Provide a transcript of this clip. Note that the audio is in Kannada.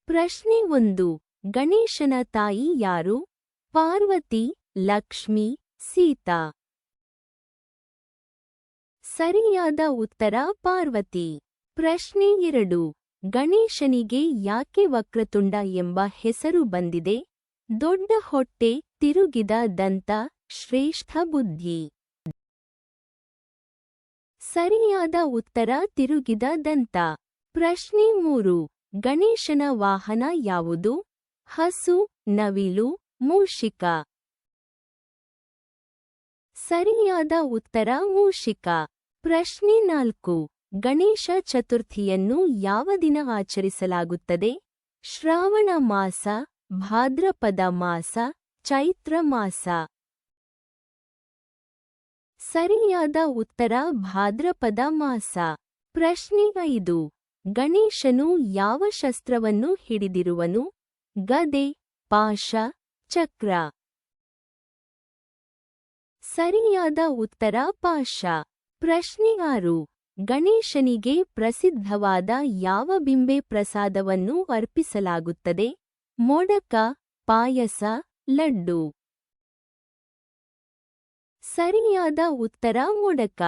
ಪ್ರಶ್ನೆ 1. ಗಣೇಶನ ತಾಯಿ ಯಾರು? ಪಾರ್ವತಿ, ಲಕ್ಷ್ಮಿ, ಸೀತಾ. ಸರಿಯಾದ ಉತ್ತರ ಪಾರ್ವತಿ. ಪ್ರಶ್ನೆ 2. ಗಣೇಶನಿಗೆ ಯಾಕೆ ವಕ್ರತುಂಡ ಎಂಬ ಹೆಸರು ಬಂದಿದೆ? ದೊಡ್ಡ ಹೊಟ್ಟೆ, ತಿರುಗಿದ ದಂತ, ಶ್ರೇಷ್ಠ ಬುದ್ಧಿ. ಸರಿಯಾದ ಉತ್ತರ ತಿರುಗಿದ ದಂತ. ಪ್ರಶ್ನೆ 3. ಗಣೇಶನ ವಾಹನ ಯಾವುದು? ಹಸು, ನವಿಲು, ಮೂಷಿಕ. ಸರಿಯಾದ ಉತ್ತರ ಮೂಷಿಕ. ಪ್ರಶ್ನೆ 4. ಗಣೇಶ ಚತುರ್ಥಿಯನ್ನು ಯಾವ ದಿನ ಆಚರಿಸಲಾಗುತ್ತದೆ? ಶ್ರಾವಣ ಮಾಸ, ಭಾದ್ರಪದ ಮಾಸ, ಚೈತ್ರ ಮಾಸ. ಸರಿಯಾದ ಉತ್ತರ ಭಾದ್ರಪದ ಮಾಸ. ಪ್ರಶ್ನೆ 5. ಗಣೇಶನು ಯಾವ ಶಸ್ತ್ರವನ್ನು ಹಿಡಿದಿರುವನು? ಗದೆ, ಪಾಶ, ಚಕ್ರ. ಸರಿಯಾದ ಉತ್ತರ ಪಾಶ. ಪ್ರಶ್ನೆ 6. ಗಣೇಶನಿಗೆ ಪ್ರಸಿದ್ಧವಾದ ಯಾವ ಬಿಂಬೆ ಪ್ರಸಾದವನ್ನು ಅರ್ಪಿಸಲಾಗುತ್ತದೆ? ಮೋಡಕ, ಪಾಯಸ, ಲಡ್ಡು. ಸರಿಯಾದ ಉತ್ತರ ಮೋಡಕ.